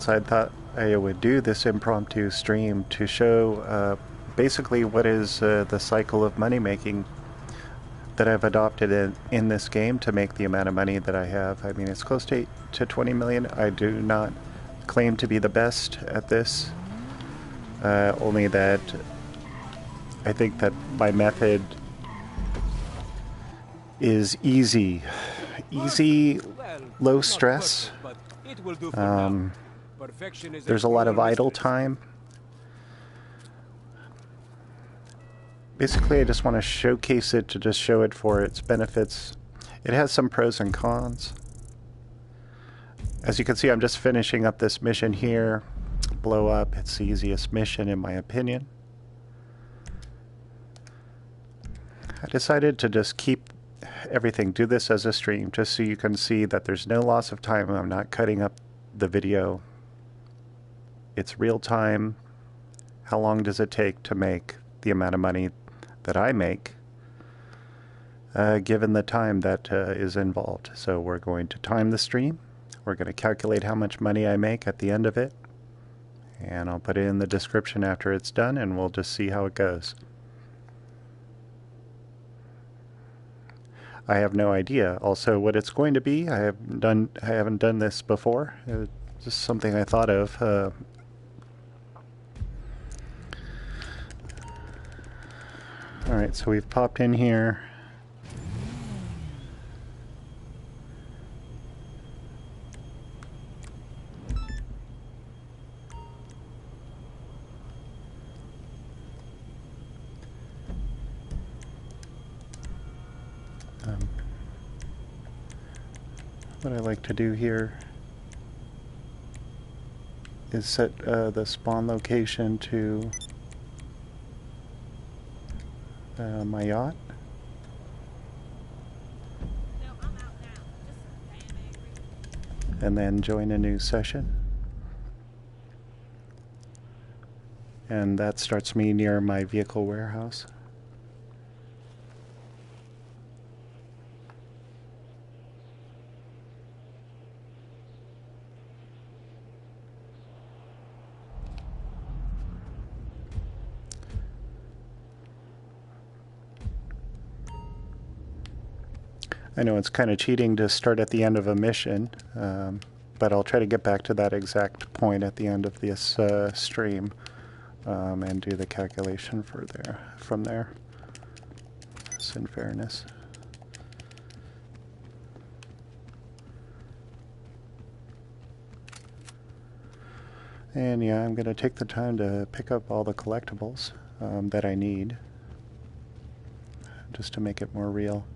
so I thought I would do this impromptu stream to show basically what is the cycle of money making that I've adopted in this game to make the amount of money that I have. I mean, it's close to 20 million. I do not claim to be the best at this, only that I think that my method is easy, low stress. There's a lot of idle time. Basically, I just want to showcase it to just show it for its benefits. It has some pros and cons. As you can see, I'm just finishing up this mission here. Blow up. It's the easiest mission in my opinion. I decided to just keep everything, do this as a stream, just so you can see that there's no loss of time. I'm not cutting up the video. It's real time. How long does it take to make the amount of money that I make, given the time that is involved? So we're going to time the stream. We're going to calculate how much money I make at the end of it. And I'll put it in the description after it's done, and we'll just see how it goes. I have no idea also what it's going to be. I haven't done this before. It's just something I thought of. Alright, so we've popped in here. What I like to do here is set the spawn location to my yacht. And then join a new session. And that starts me near my vehicle warehouse. I know it's kind of cheating to start at the end of a mission, but I'll try to get back to that exact point at the end of this stream and do the calculation from there. Just in fairness. And yeah, I'm going to take the time to pick up all the collectibles that I need, just to make it more real.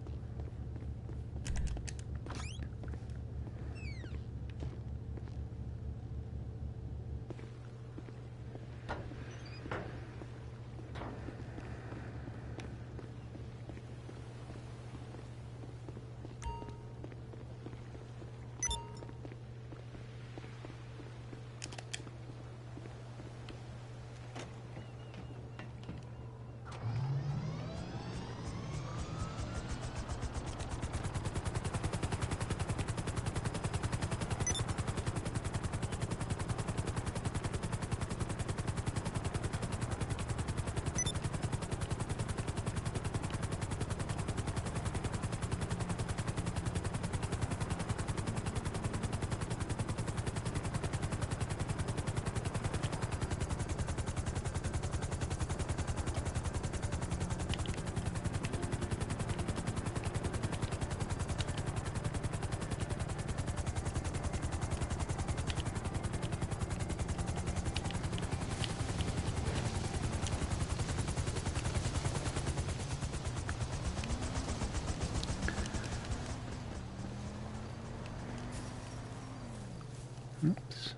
Oops.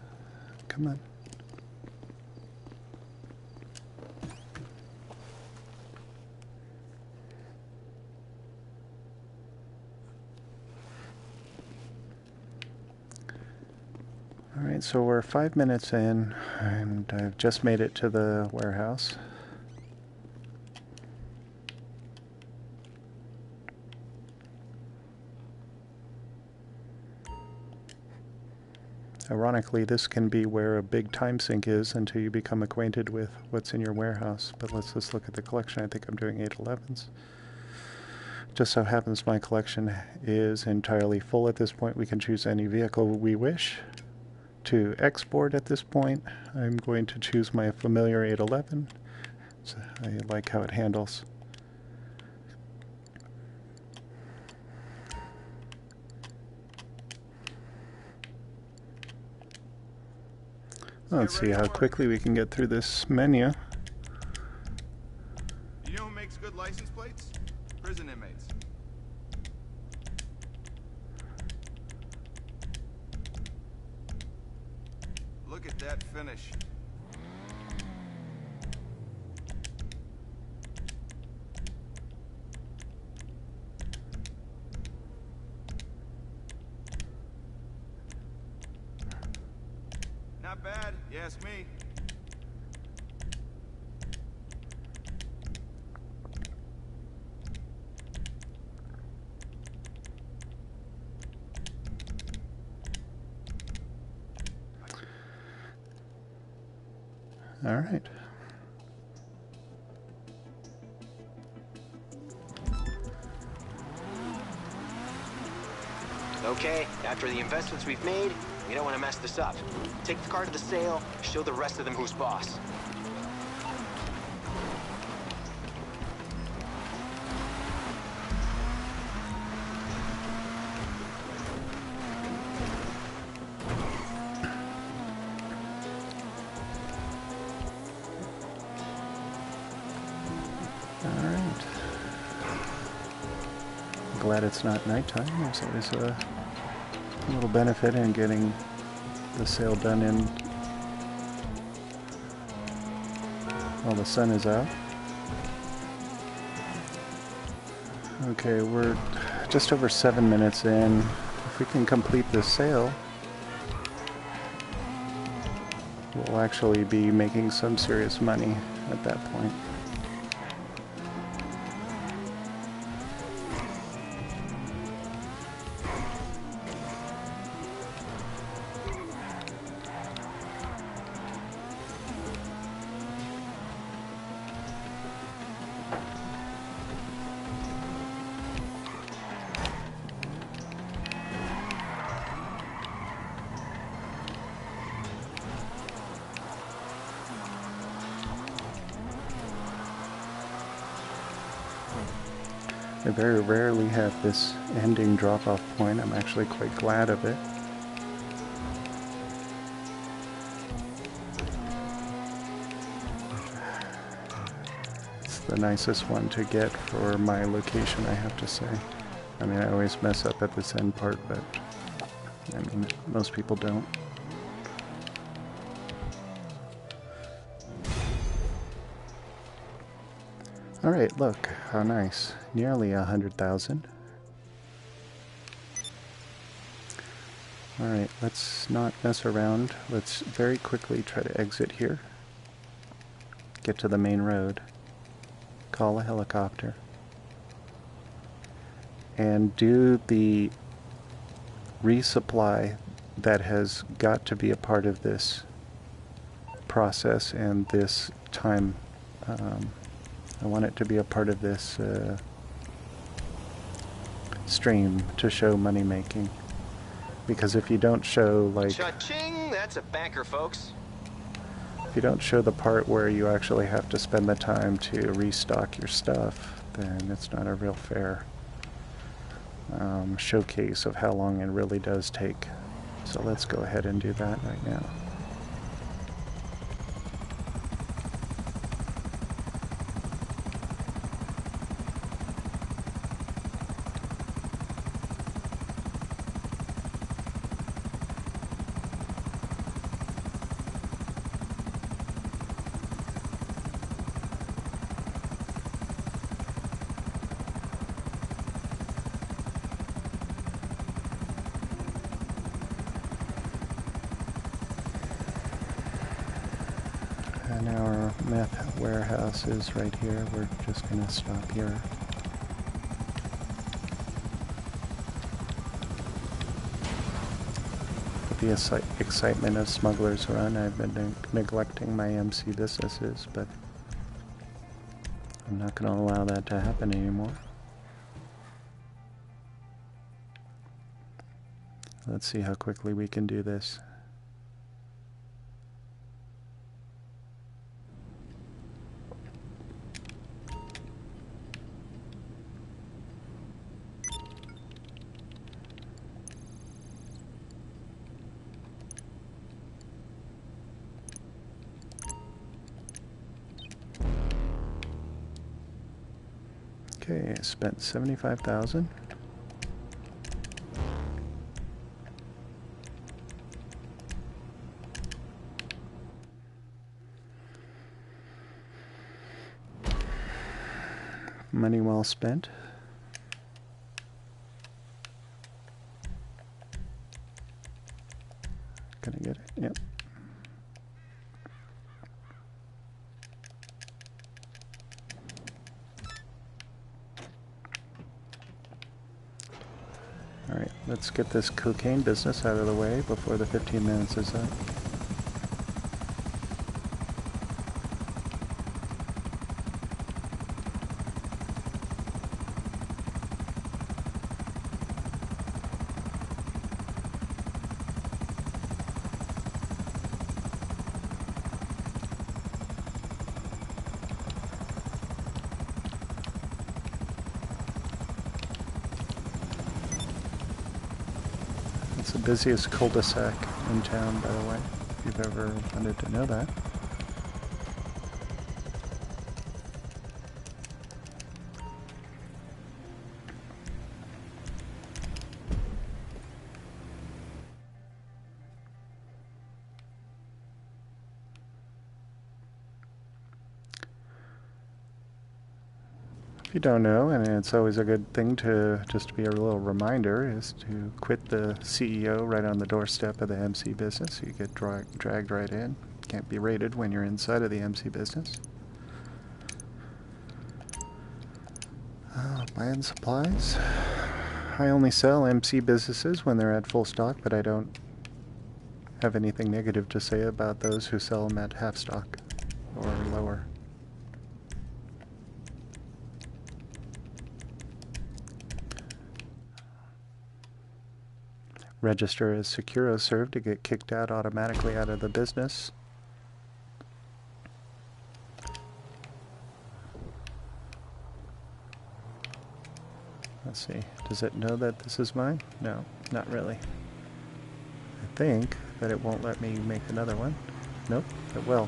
Come on. Alright, so we're 5 minutes in, and I've just made it to the warehouse. Ironically, this can be where a big time sink is until you become acquainted with what's in your warehouse. But let's just look at the collection. I think I'm doing 811s. Just so happens my collection is entirely full at this point. We can choose any vehicle we wish. To export at this point, I'm going to choose my familiar 811. So I like how it handles. Let's see how quickly we can get through this menu. You know who makes good license plates? Prison inmates. Look at that finish. Not bad, you ask me. All right. Okay, after the investments we've made, we don't want to mess this up. Take the car to the sale, show the rest of them who's boss. Glad it's not nighttime. There's always a little benefit in getting the sale done in while the sun is out. Okay, we're just over 7 minutes in. If we can complete this sale, we'll actually be making some serious money at that point. I very rarely have this ending drop-off point. I'm actually quite glad of it. It's the nicest one to get for my location, I have to say. I mean, I always mess up at this end part, but I mean, most people don't. Alright, look, how nice. Nearly 100,000. Alright, let's not mess around. Let's very quickly try to exit here. Get to the main road. Call a helicopter. And do the resupply that has got to be a part of this process and this time. I want it to be a part of this stream to show money making. Because if you don't show, like... Cha-ching! That's a banker, folks. If you don't show the part where you actually have to spend the time to restock your stuff, then it's not a real fair showcase of how long it really does take. So let's go ahead and do that right now. And our meth warehouse is right here. We're just going to stop here. The the excitement of Smuggler's Run, I've been neglecting my MC businesses, but I'm not going to allow that to happen anymore. Let's see how quickly we can do this. Okay, I spent 75,000. Money well spent. Can I get it? Yep. Alright, let's get this cocaine business out of the way before the 15 minutes is up. It's the busiest cul-de-sac in town, by the way, if you've ever wanted to know that. If you don't know, and it's always a good thing to just be a little reminder, is to quit the CEO right on the doorstep of the MC business. You get dragged right in. Can't be rated when you're inside of the MC business. Buying supplies. I only sell MC businesses when they're at full stock, but I don't have anything negative to say about those who sell them at half stock or lower. Register as SecuroServe to get kicked out automatically out of the business. Let's see, does it know that this is mine? No, not really. I think that it won't let me make another one. Nope, it will.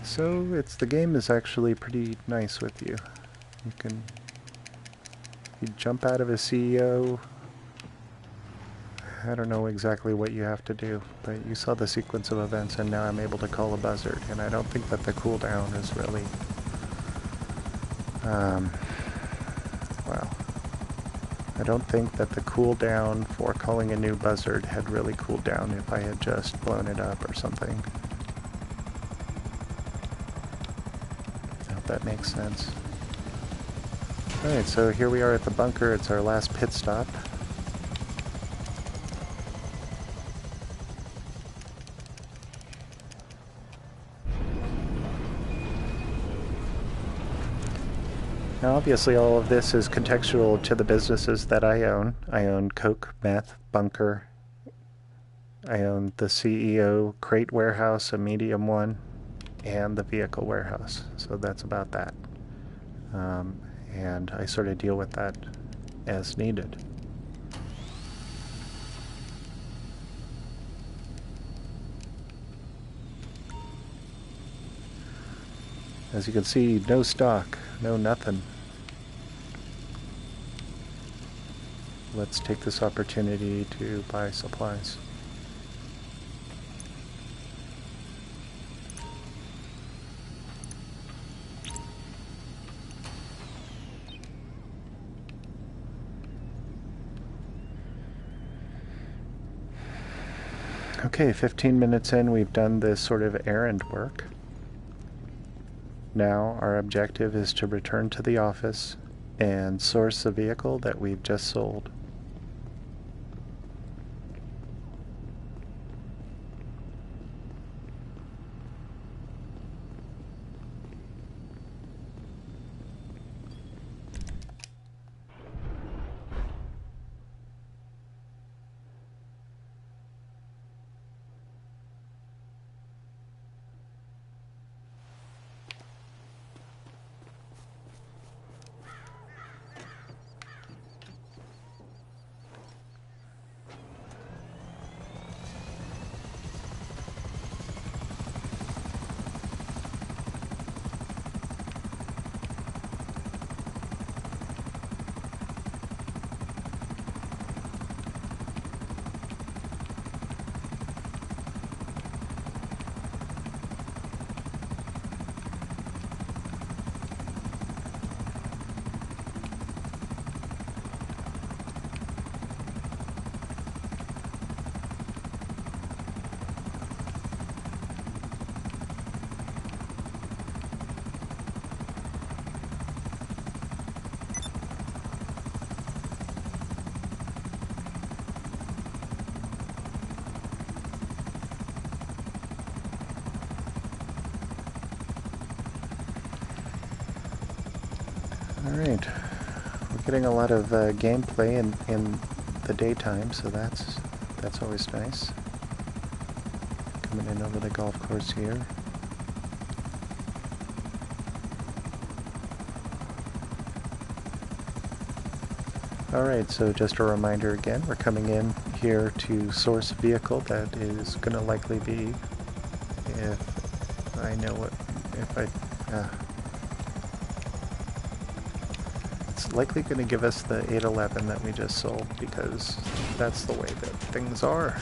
So the game is actually pretty nice with you. You jump out of a CEO. I don't know exactly what you have to do, but you saw the sequence of events, and now I'm able to call a buzzard, and I don't think that the cooldown is really, well, I don't think that the cooldown for calling a new buzzard had really cooled down if I had just blown it up or something. I hope that makes sense. Alright, so here we are at the bunker. It's our last pit stop. Now obviously all of this is contextual to the businesses that I own. I own Coke, Meth, Bunker. I own the CEO crate warehouse, a medium one, and the vehicle warehouse. So that's about that. And I sort of deal with that as needed. As you can see, no stock, no nothing. Let's take this opportunity to buy supplies. Okay, 15 minutes in, we've done this sort of errand work. Now our objective is to return to the office and source the vehicle that we've just sold. Alright. We're getting a lot of gameplay in the daytime, so that's always nice. Coming in over the golf course here. Alright, so just a reminder again, we're coming in here to source a vehicle that is going to likely be, if I know what, it's likely going to give us the 811 that we just sold, because that's the way that things are.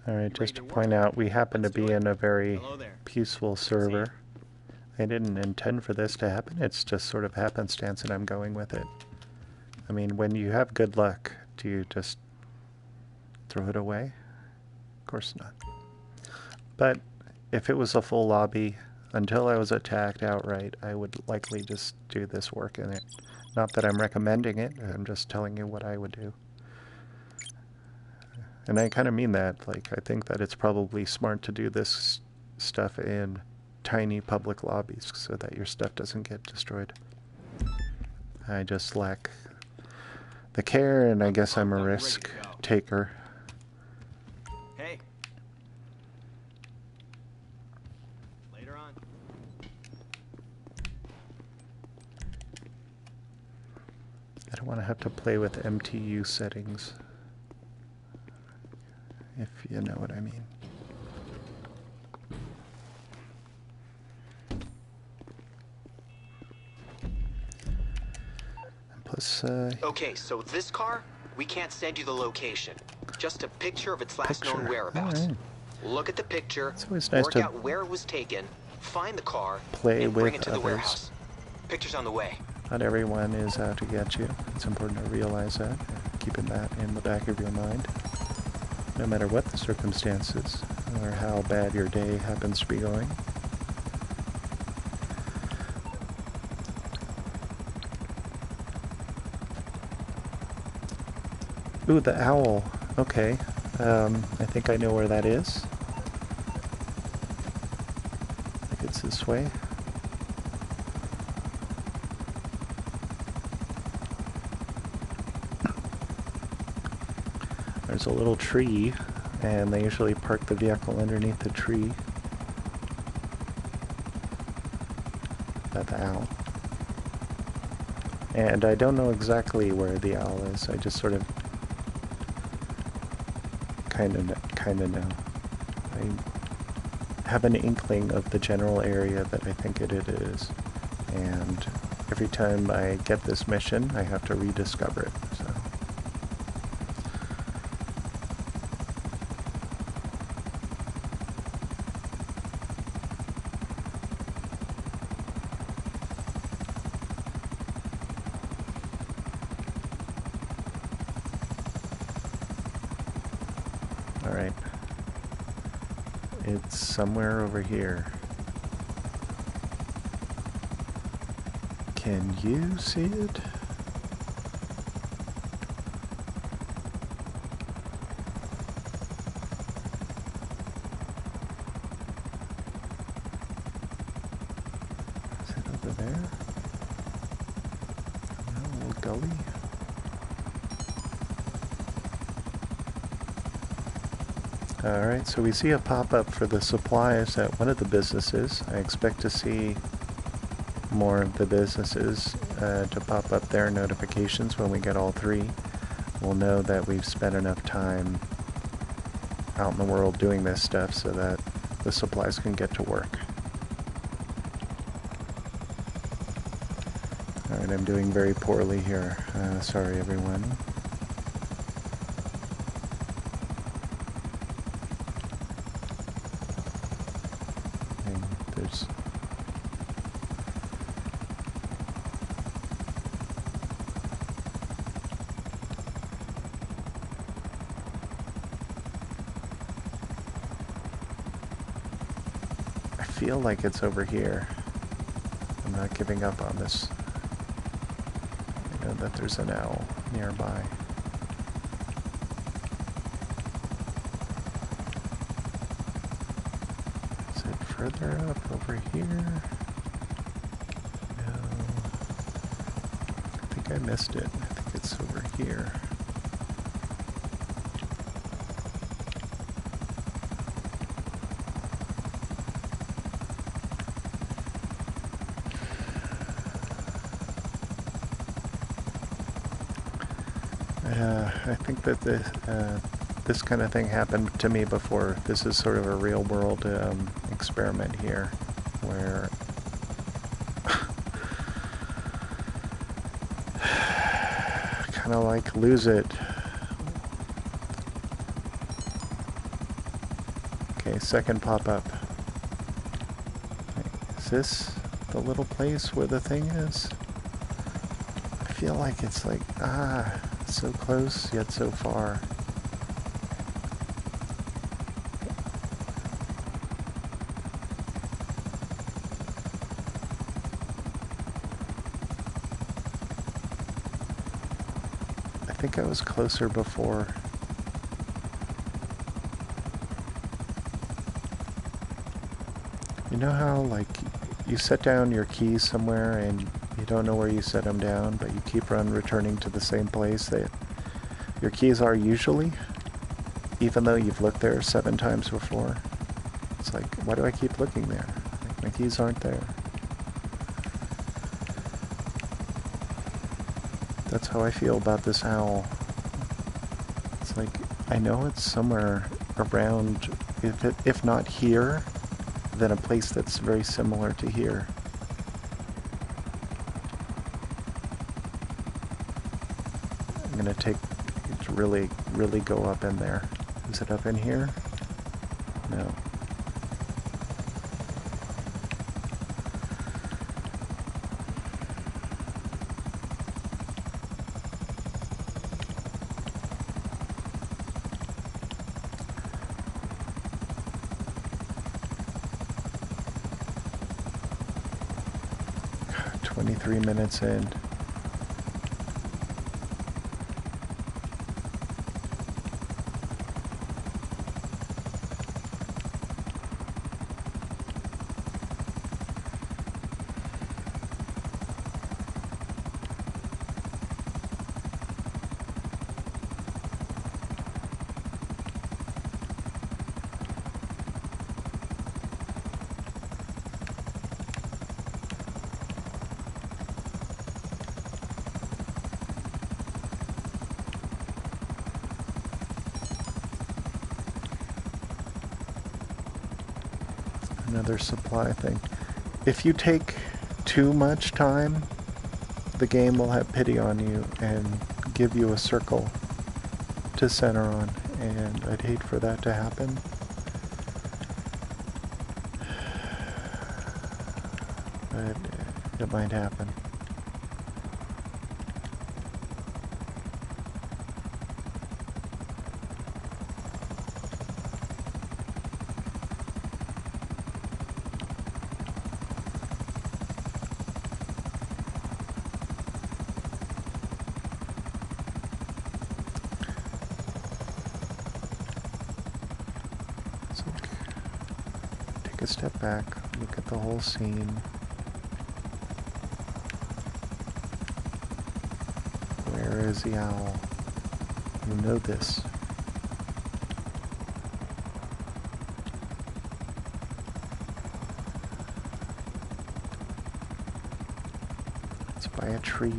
Alright, just to point out, we happen to be in a very peaceful server. I didn't intend for this to happen, it's just sort of happenstance and I'm going with it. I mean, when you have good luck, do you just throw it away? Of course not. But if it was a full lobby, until I was attacked outright, I would likely just do this work in it. Not that I'm recommending it, I'm just telling you what I would do. And I kind of mean that, like, I think that it's probably smart to do this stuff in tiny public lobbies so that your stuff doesn't get destroyed. I just lack the care, and I guess I'm a risk taker. Hey. Later on. I don't want to have to play with MTU settings, if you know what I mean. And plus, Okay, so this car, we can't send you the location. Just a picture of its last known whereabouts. Right. Look at the picture, It's always nice work to out where it was taken, find the car, play and with bring it to the others. warehouse. Picture's on the way. Not everyone is out to get you. It's important to realize that, keeping that in the back of your mind. No matter what the circumstances, or how bad your day happens to be going. Ooh, the owl. Okay. I think I know where that is. I think it's this way. There's a little tree, and they usually park the vehicle underneath the tree. At the owl. And I don't know exactly where the owl is. I just sort of kind of know. I have an inkling of the general area that I think it is. And every time I get this mission, I have to rediscover it. So. Alright. It's somewhere over here. Can you see it? Is it over there? No, little gully? Alright, so we see a pop-up for the supplies at one of the businesses. I expect to see more of the businesses to pop up their notifications when we get all three. We'll know that we've spent enough time out in the world doing this stuff so that the supplies can get to work. Alright, I'm doing very poorly here. Sorry everyone. There's feel like it's over here. I'm not giving up on this. I know that there's an owl nearby. Is it further up over here? No. I think I missed it. I think it's over here. I think that this kind of thing happened to me before. This is sort of a real-world experiment here, where kind of like lose it. Okay, second pop-up. Is this the little place where the thing is? I feel like it's like, so close, yet so far. I think I was closer before. You know how, like, you set down your keys somewhere and you don't know where you set them down, but you keep on returning to the same place that your keys are usually, even though you've looked there 7 times before? It's like, why do I keep looking there? Like, my keys aren't there. That's how I feel about this owl. It's like, I know it's somewhere around, if not here, then a place that's very similar to here. I'm gonna take it to really go up in there. Is it up in here? No. God, 23 minutes in. Another supply thing. If you take too much time, the game will have pity on you and give you a circle to center on, and I'd hate for that to happen. But it might happen. Take a step back, look at the whole scene. Where is the owl? You know this. It's by a tree.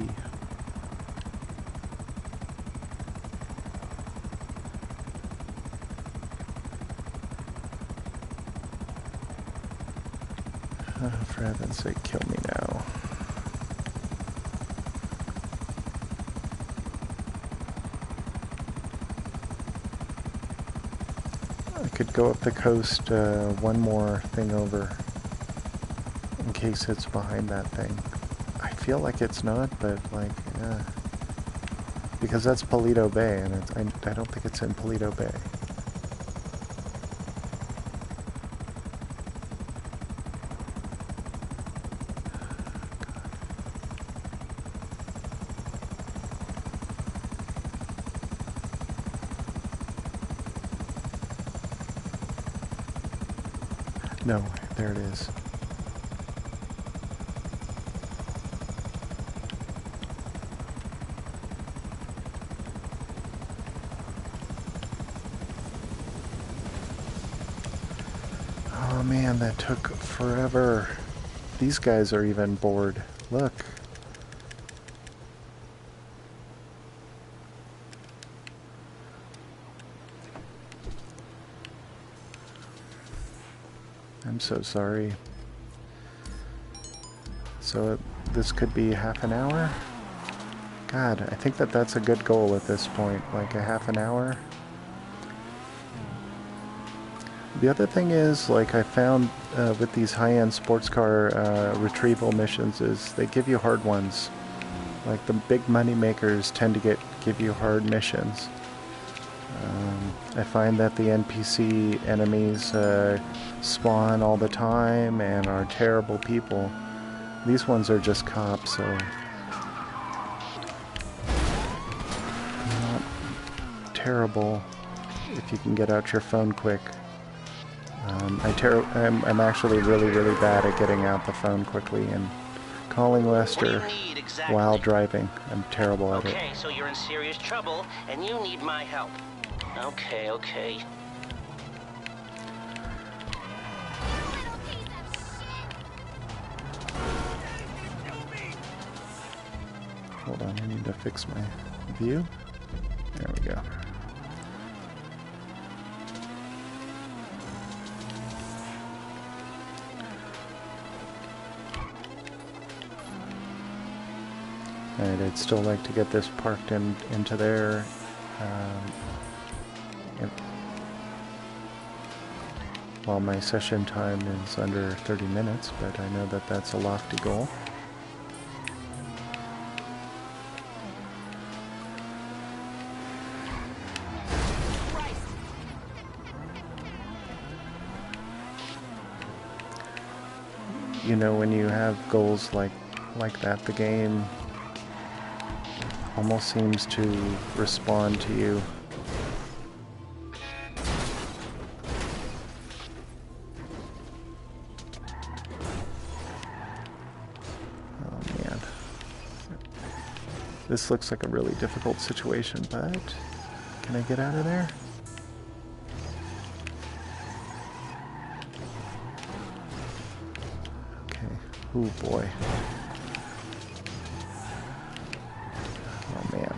For heaven's sake, kill me now. I could go up the coast one more thing over in case it's behind that thing. I feel like it's not, but like, because that's Paleto Bay, and I don't think it's in Paleto Bay. No, there it is. Oh man, that took forever. These guys are even bored. Look. I'm so sorry. So this could be half an hour? God, I think that that's a good goal at this point, like a half an hour. The other thing is, like I found with these high-end sports car retrieval missions, is they give you hard ones. Like the big money makers tend to give you hard missions. I find that the NPC enemies spawn all the time and are terrible people. These ones are just cops, so not terrible if you can get out your phone quick. I'm actually really bad at getting out the phone quickly and calling Lester while driving. I'm terrible at it. Okay, so you're in serious trouble and you need my help. Okay. Hold on, I need to fix my view. There we go. And I'd still like to get this parked into there. While my session time is under 30 minutes, but I know that that's a lofty goal. You know, when you have goals like that, the game almost seems to respond to you. Oh man. This looks like a really difficult situation, but can I get out of there? Okay. Oh boy. Oh man.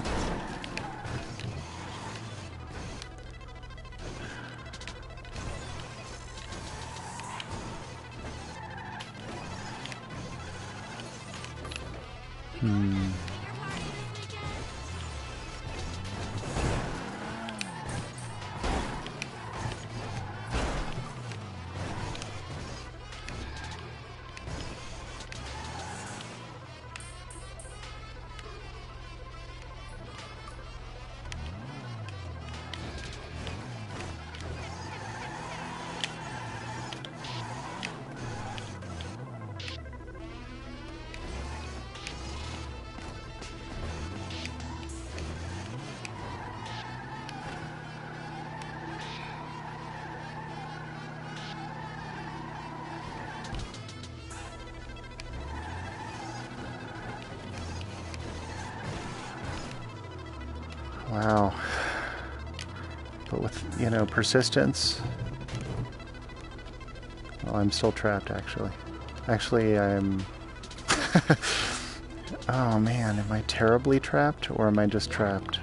Wow. But with, you know, persistence... Well, I'm still trapped, actually. Actually, I'm... Oh man, am I terribly trapped, or am I just trapped?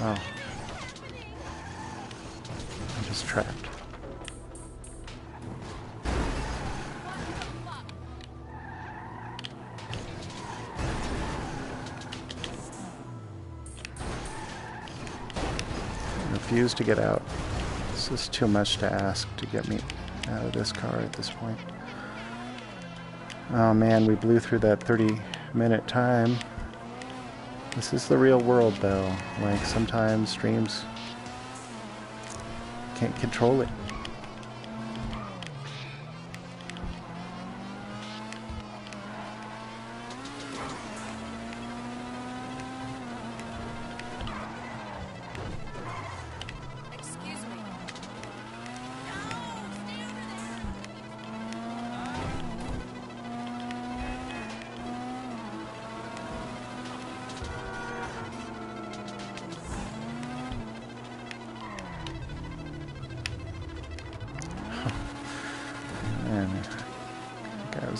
Oh. I'm just trapped. I refuse to get out. This is too much to ask to get me out of this car at this point. Oh man, we blew through that 30-minute time. This is the real world though. Like sometimes streams can't control it.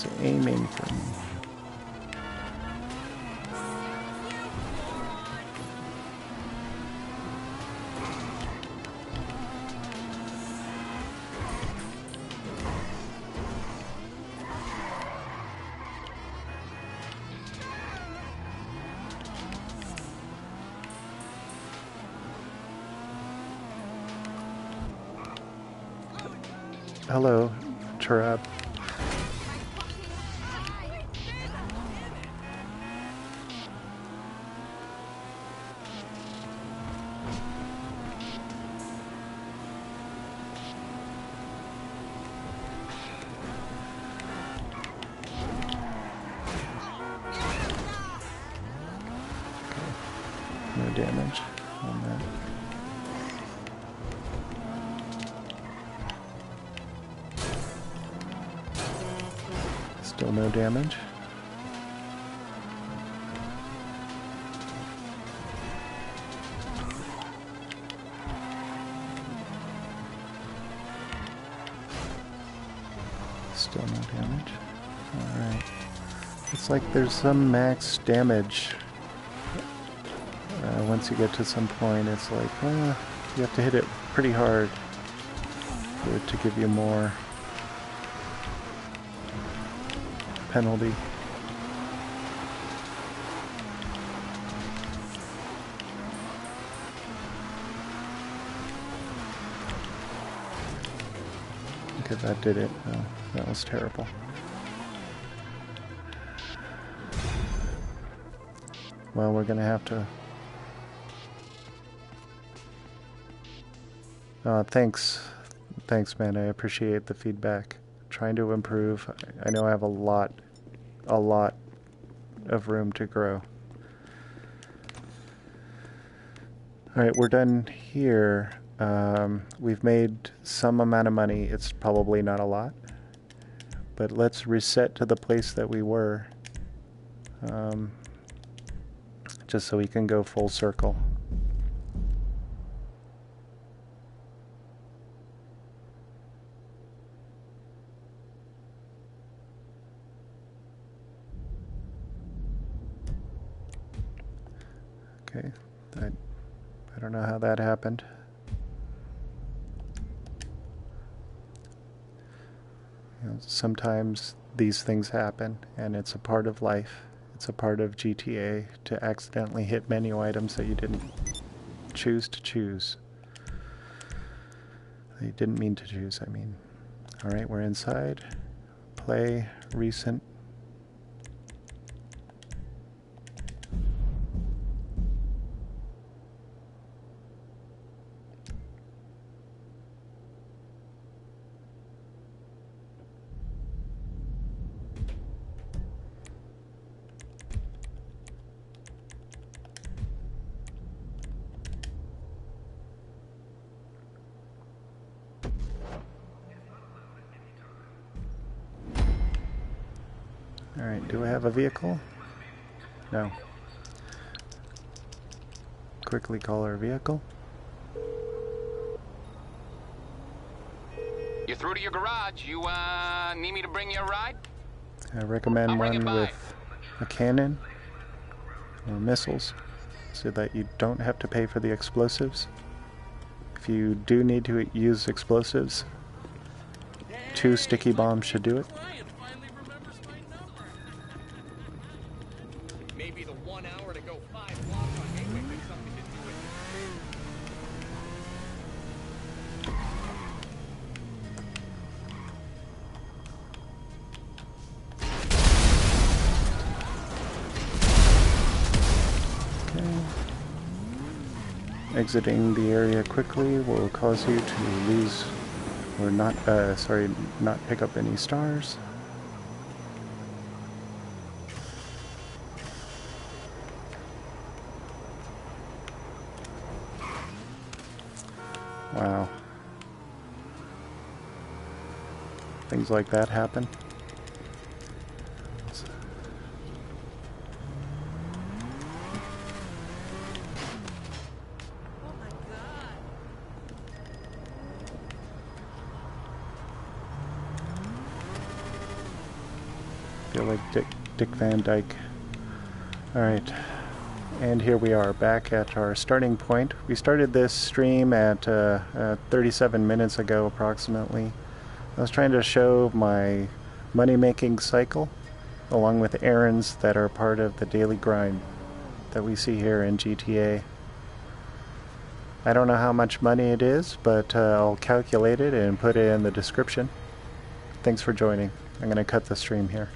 He's aiming for me. Hello, Turab. No damage on that. Still no damage. Still no damage. Alright. It's like there's some max damage. Once you get to some point, it's like, you have to hit it pretty hard for it to give you more penalty. Okay, that did it. Oh, that was terrible. Well, we're gonna have to... Thanks, man. I appreciate the feedback. Trying to improve. I know I have a lot of room to grow. Alright, we're done here. We've made some amount of money. It's probably not a lot. But let's reset to the place that we were. Just so we can go full circle. Okay, I don't know how that happened. You know, sometimes these things happen, and it's a part of life. It's a part of GTA to accidentally hit menu items that you didn't choose to choose. That you didn't mean to choose, I mean. Alright, we're inside. Play, recent. Alright, do I have a vehicle? No. Quickly call our vehicle. You're through to your garage. You, need me to bring you a ride? I recommend one with a cannon or missiles so that you don't have to pay for the explosives. If you do need to use explosives, 2 sticky bombs should do it. Maybe the 1 hour to go 5 blocks on Gateway thinks something to do with Exiting the area quickly will cause you to lose, or not, not pick up any stars. Wow. Things like that happen. feel like Dick Van Dyke. Alright, and here we are back at our starting point. We started this stream at 37 minutes ago approximately. I was trying to show my money-making cycle along with errands that are part of the daily grind that we see here in GTA. I don't know how much money it is, but I'll calculate it and put it in the description. Thanks for joining. I'm going to cut the stream here.